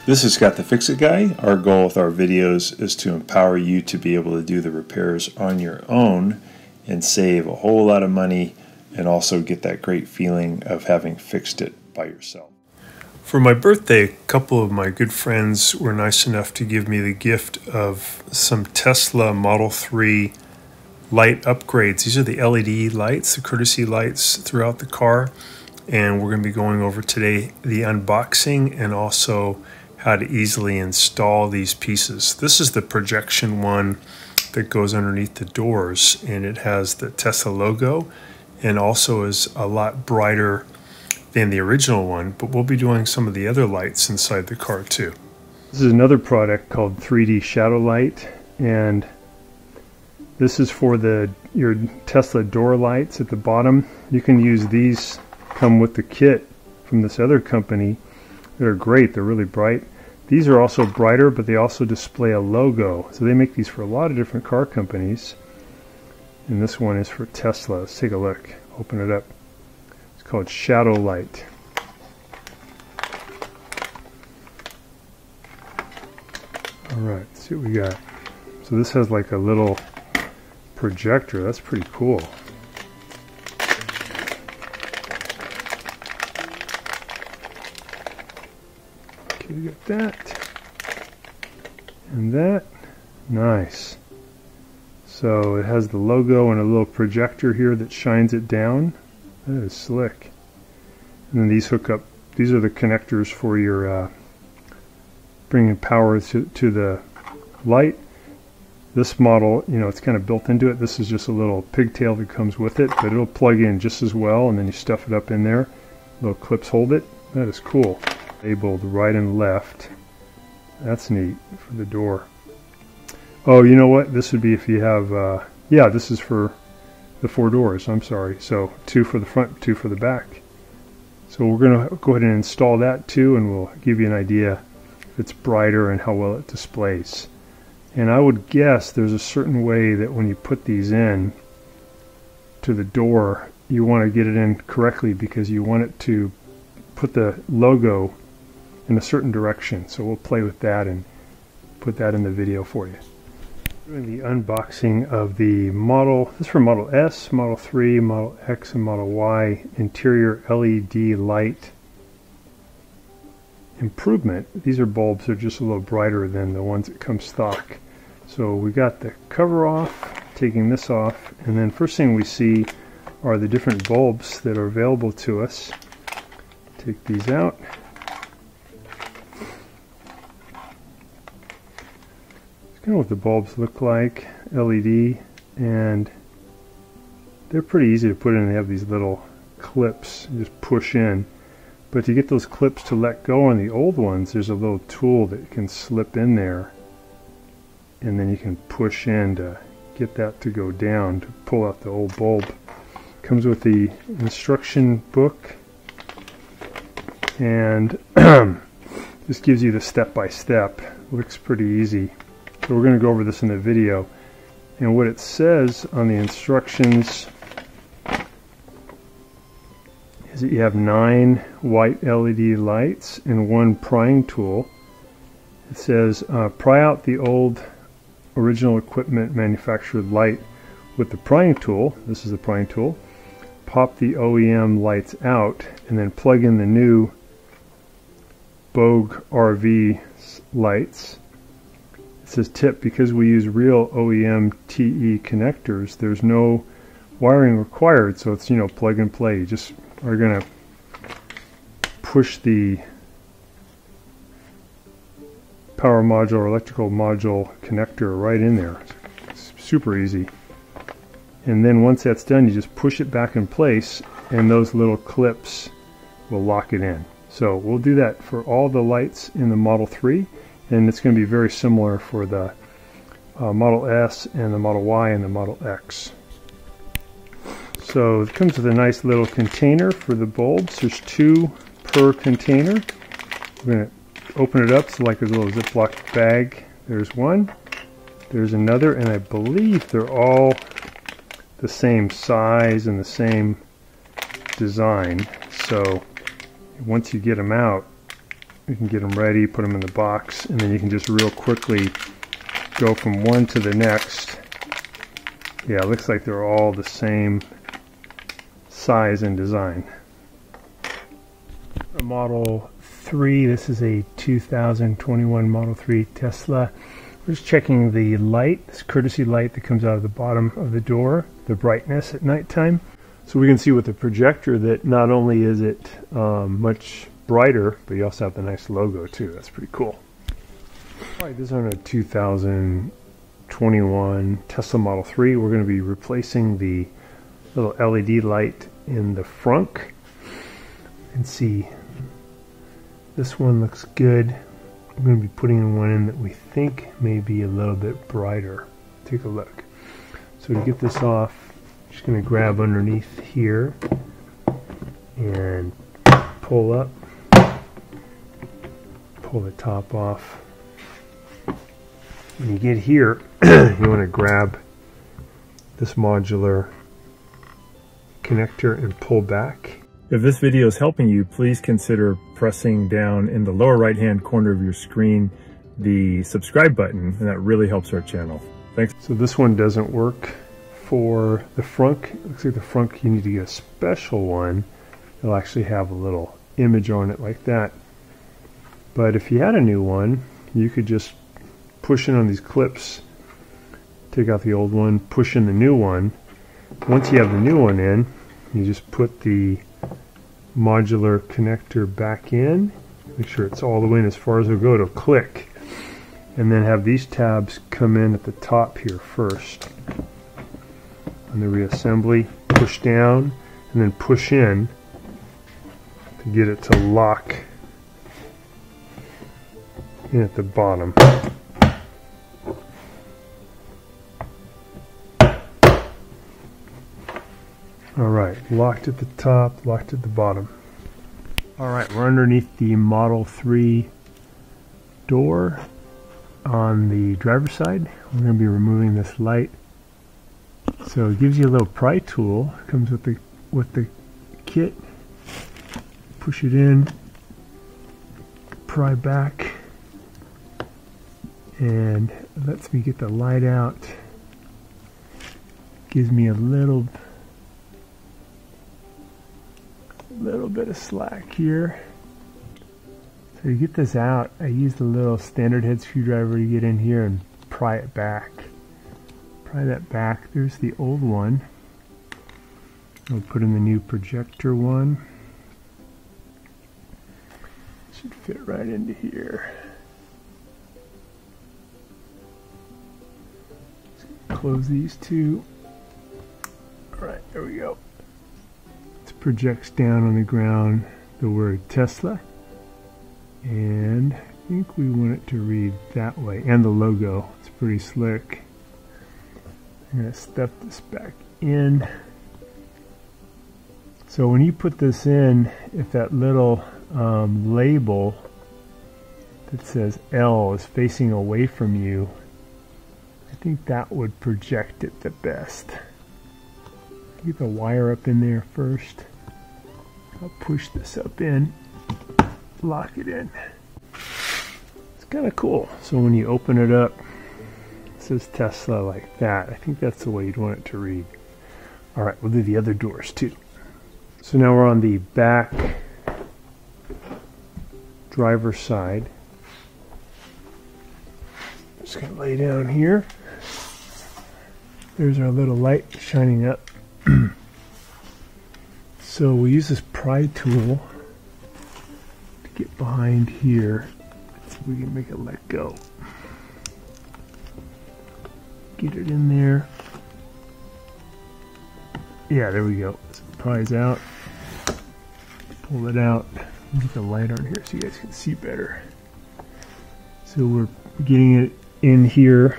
This is Scott the Fix-It Guy. Our goal with our videos is to empower you to be able to do the repairs on your own and save a whole lot of money and also get that great feeling of having fixed it by yourself. For my birthday, a couple of my good friends were nice enough to give me the gift of some Tesla Model 3 light upgrades. These are the LED lights, the courtesy lights throughout the car. And we're going to be going over today the unboxing and also how to easily install these pieces. This is the projection one that goes underneath the doors, and it has the Tesla logo and also is a lot brighter than the original one, but we'll be doing some of the other lights inside the car too. This is another product called 3D Shadow Light, and this is for your Tesla door lights at the bottom. You can use these, come with the kit from this other company. They're great, they're really bright. These are also brighter, but they also display a logo. So they make these for a lot of different car companies. And this one is for Tesla. Let's take a look. Open it up. It's called Shadow Light. Alright, let's see what we got. So this has like a little projector. That's pretty cool. Okay, we got that and that. Nice. So it has the logo and a little projector here that shines it down. That is slick. And then these hook up. These are the connectors for your bringing power to the light. This model, you know, it's kind of built into it. This is just a little pigtail that comes with it, but it'll plug in just as well, and then you stuff it up in there. Little clips hold it. That is cool. Labeled right and left. That's neat for the door. Oh, you know what? This would be if you have, yeah, this is for the 4 doors. I'm sorry. So 2 for the front, 2 for the back. So we're going to go ahead and install that too, and we'll give you an idea if it's brighter and how well it displays. And I would guess there's a certain way that when you put these in to the door, you want to get it in correctly because you want it to put the logo in a certain direction. So we'll play with that and put that in the video for you. Doing the unboxing of the model. This is for Model S, Model 3, Model X, and Model Y interior LED light improvement. These are bulbs that are just a little brighter than the ones that come stock. So we got the cover off, taking this off, and then first thing we see are the different bulbs that are available to us. Take these out. It's kind of what the bulbs look like, LED, and they're pretty easy to put in. They have these little clips you just push in. But to get those clips to let go on the old ones, there's a little tool that can slip in there, and then you can push in to get that to go down to pull out the old bulb. Comes with the instruction book, and this gives you the step-by-step. Looks pretty easy. So we're going to go over this in the video. And what it says on the instructions is that you have 9 white LED lights and 1 prying tool. It says pry out the old original equipment manufactured light with the prying tool. This is the prying tool. Pop the OEM lights out and then plug in the new Bogue RV lights. It says tip, because we use real OEM TE connectors, there's no wiring required, so it's, you know, plug and play. You just are going to push the power module or electrical module connector right in there. It's super easy. And then once that's done, you just push it back in place, and those little clips will lock it in. So we'll do that for all the lights in the Model 3, and it's going to be very similar for the Model S and the Model Y and the Model X. So it comes with a nice little container for the bulbs. There's 2 per container. We're going to open it up, so like a little Ziploc bag. There's one. There's another, and I believe they're all the same size and the same design. So once you get them out, You can get them ready, put them in the box, and then you can just real quickly go from one to the next. Yeah, it looks like they're all the same size and design. A Model 3, this is a 2021 Model 3 Tesla. We're just checking the light, this courtesy light that comes out of the bottom of the door, the brightness at nighttime. So we can see with the projector that not only is it much brighter, but you also have the nice logo too. That's pretty cool. All right, this is on a 2021 Tesla Model 3. We're going to be replacing the little LED light in the frunk. You can see this one looks good. I'm going to be putting one in that we think may be a little bit brighter. Take a look. So to get this off, I'm just going to grab underneath here and pull up. Pull the top off. When you get here, you want to grab this modular connector and pull back. If this video is helping you, please consider pressing down in the lower right hand corner of your screen the subscribe button, and that really helps our channel. Thanks. So this one doesn't work for the frunk. It looks like the frunk, you need to get a special one. It'll actually have a little image on it like that. But if you had a new one, you could just push in on these clips, take out the old one, push in the new one. Once you have the new one in, you just put the modular connector back in, make sure it's all the way in as far as it'll go to click, and then have these tabs come in at the top here first. On the reassembly, push down and then push in to get it to lock in at the bottom. Alright, locked at the top, locked at the bottom. Alright, we're underneath the Model 3 door on the driver's side. We're going to be removing this light. So it gives you a little pry tool. It comes with the kit. Push it in, pry back, and it lets me get the light out. Gives me a little bit of slack here. So to get this out, I used a little standard head screwdriver to get in here and pry it back. Pry that back. There's the old one. I'll put in the new projector one. Should fit right into here. Close these two. Alright, there we go. Projects down on the ground the word Tesla, and I think we want it to read that way, and the logo. It's pretty slick. I'm going to stuff this back in. So when you put this in, if that little label that says L is facing away from you, I think that would project it the best. Get the wire up in there first. I'll push this up in, lock it in. It's kind of cool. So when you open it up, it says Tesla like that. I think that's the way you'd want it to read. All right, we'll do the other doors too. So now we're on the back driver's side. Just gonna lay down here. There's our little light shining up. So we use this pry tool to get behind here so we can make it let go. Get it in there. Yeah, there we go. So it pries out. Pull it out. Get the light on here so you guys can see better. So we're getting it in here,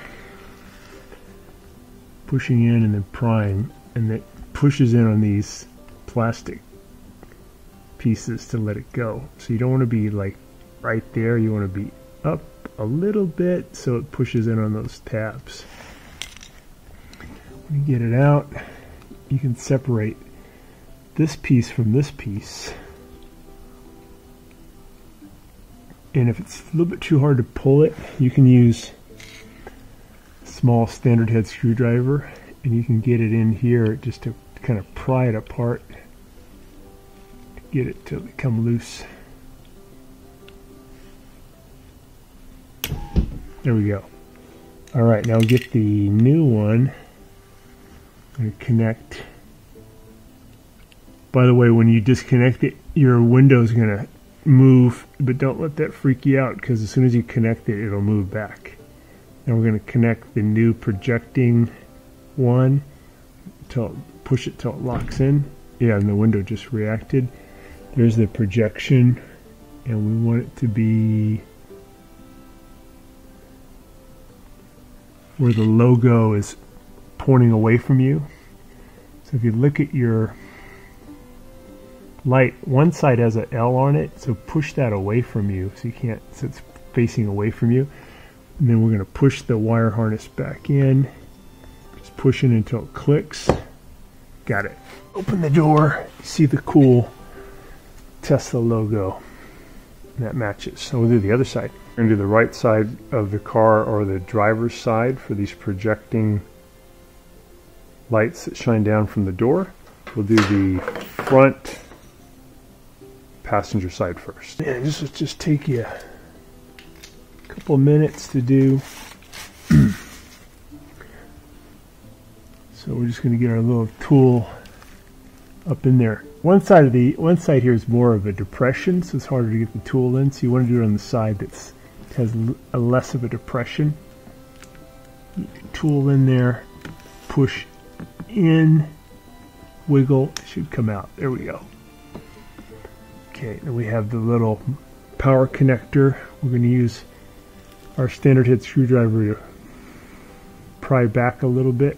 pushing in and then prying, and it pushes in on these plastic pieces to let it go. So you don't want to be like right there, you want to be up a little bit so it pushes in on those tabs. When you get it out, you can separate this piece from this piece. And if it's a little bit too hard to pull it, you can use a small standard head screwdriver, and you can get it in here just to kind of pry it apart, to get it to come loose. There we go. All right, now get the new one. I'm going to connect. By the way, when you disconnect it, your window's going to move, but don't let that freak you out, because as soon as you connect it, it'll move back. Now we're going to connect the new projecting one, push it till it locks in. Yeah, and the window just reacted. There's the projection, and we want it to be where the logo is pointing away from you. So if you look at your light, one side has an L on it, so push that away from you so you can't, so it's facing away from you. And then we're going to push the wire harness back in, just pushing until it clicks. Got it. Open the door, see the cool Tesla logo, and that matches. So we'll do the other side. We're going to do the right side of the car, or the driver's side, for these projecting lights that shine down from the door. We'll do the front passenger side first. Yeah, this will just take you a couple minutes to do. So we're just going to get our little tool up in there. One side here is more of a depression, so it's harder to get the tool in. So you want to do it on the side that has a less of a depression. Get your tool in there, push in, wiggle, it should come out. There we go. Okay, then we have the little power connector. We're going to use our standard head screwdriver to pry back a little bit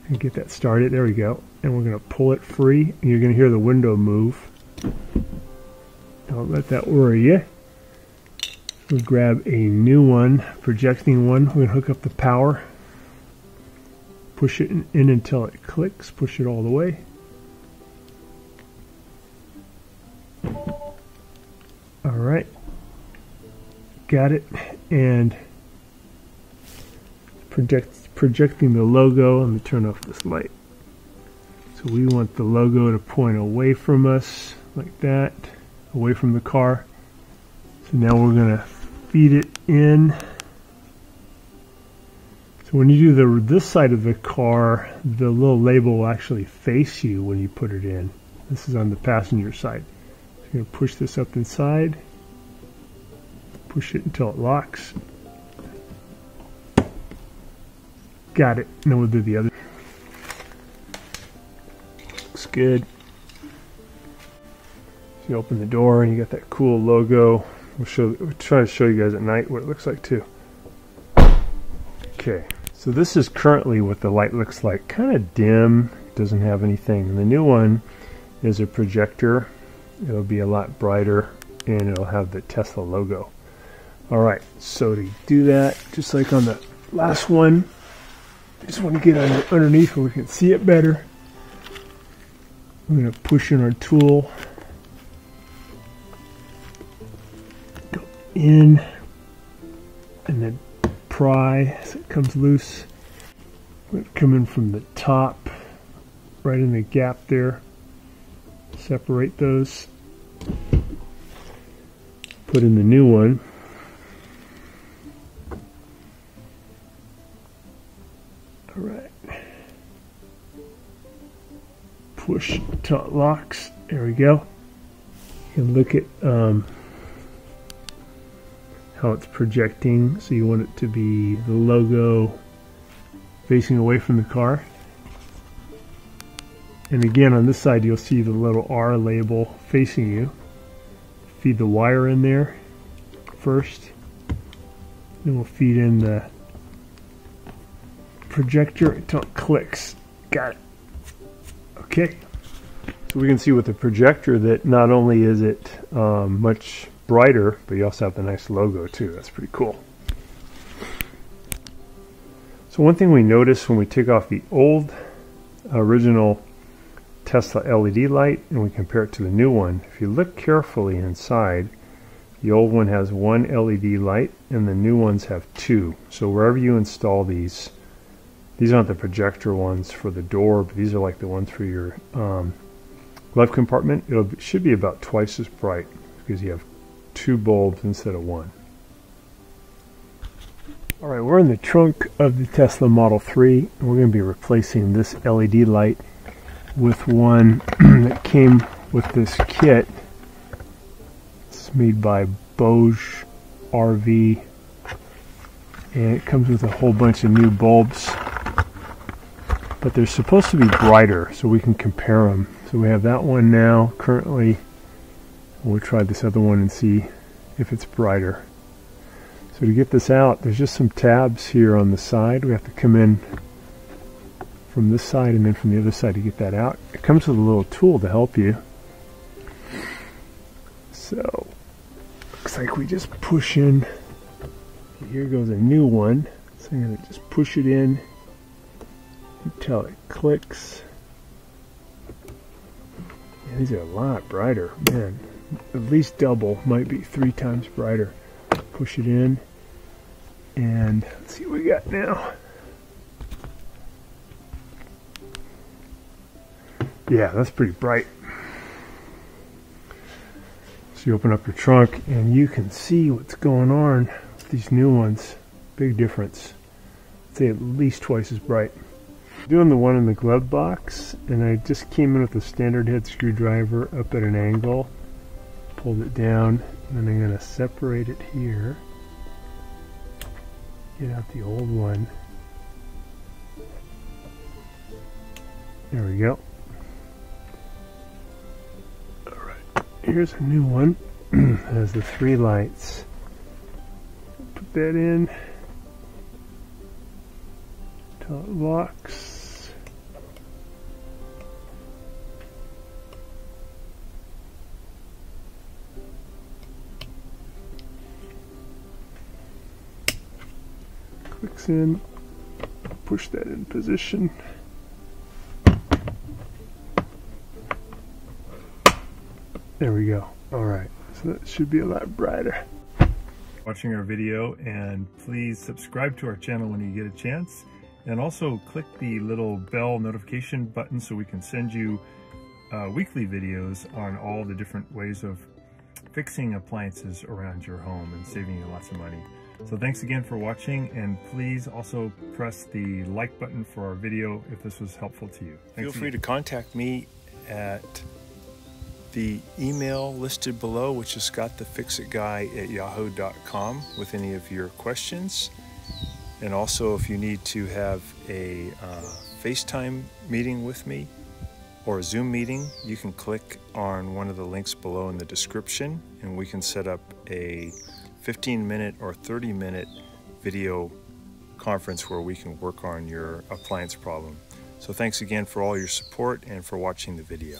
and get that started. There we go. And we're going to pull it free, and you're going to hear the window move. Don't let that worry you. We'll grab a new one, projecting one. We're going to hook up the power. Push it in until it clicks. Push it all the way. All right. Got it. And projecting the logo. Let me turn off this light. So we want the logo to point away from us, like that, away from the car. So now we're going to feed it in. So when you do this side of the car, the little label will actually face you when you put it in. This is on the passenger side. So you're going to push this up inside, push it until it locks. Got it. And then we'll do the other. Looks good. So you open the door and you got that cool logo. We'll try to show you guys at night what it looks like too. Okay, so this is currently what the light looks like. Kind of dim, doesn't have anything. And the new one is a projector. It'll be a lot brighter, and it'll have the Tesla logo. Alright, so to do that, just like on the last one, I just want to get underneath where we can see it better. We're going to push in our tool. Go in, and then pry as it comes loose. We're going to come in from the top, right in the gap there. Separate those. Put in the new one. All right. Push till it locks. There we go. You can look at how it's projecting. So you want it to be the logo facing away from the car. And again, on this side, you'll see the little R label facing you. Feed the wire in there first. Then we'll feed in the projector until it clicks. Got it. Okay. So we can see with the projector that not only is it much brighter, but you also have the nice logo too. That's pretty cool. So one thing we notice when we take off the old original Tesla LED light and we compare it to the new one, if you look carefully inside, The old one has one LED light and the new ones have two. So wherever you install these aren't the projector ones for the door, but these are like the ones for your glove compartment. It should be about twice as bright because you have two bulbs instead of one. Alright, we're in the trunk of the Tesla Model 3, and we're going to be replacing this LED light with one that came with this kit. It's made by Bosch RV, and it comes with a whole bunch of new bulbs, but they're supposed to be brighter so we can compare them. So we have that one now currently. We'll try this other one and see if it's brighter. So to get this out, there's just some tabs here on the side. We have to come in from this side and then from the other side to get that out. It comes with a little tool to help you. So, looks like we just push in. Here goes a new one. So I'm going to just push it in until it clicks. Yeah, these are a lot brighter, man. At least double, might be 3 times brighter. Push it in. And let's see what we got now. Yeah, that's pretty bright. So you open up your trunk and you can see what's going on with these new ones. Big difference. I'd say at least twice as bright. I'm doing the one in the glove box, and I just came in with a standard head screwdriver up at an angle, pulled it down, and then I'm going to separate it here. Get out the old one. There we go. Alright, here's a new one. It has the 3 lights. Put that in until it locks. Clicks in, push that in position. There we go. Alright, so that should be a lot brighter. Watching our video, and please subscribe to our channel when you get a chance, and also click the little bell notification button so we can send you weekly videos on all the different ways of fixing appliances around your home and saving you lots of money. So thanks again for watching, and please also press the like button for our video if this was helpful to you. Feel free to contact me at the email listed below, which is scottthefixitguy@yahoo.com, with any of your questions. And also, if you need to have a FaceTime meeting with me or a Zoom meeting, you can click on one of the links below in the description, and we can set up a 15-minute or 30-minute video conference where we can work on your appliance problem. So thanks again for all your support and for watching the video.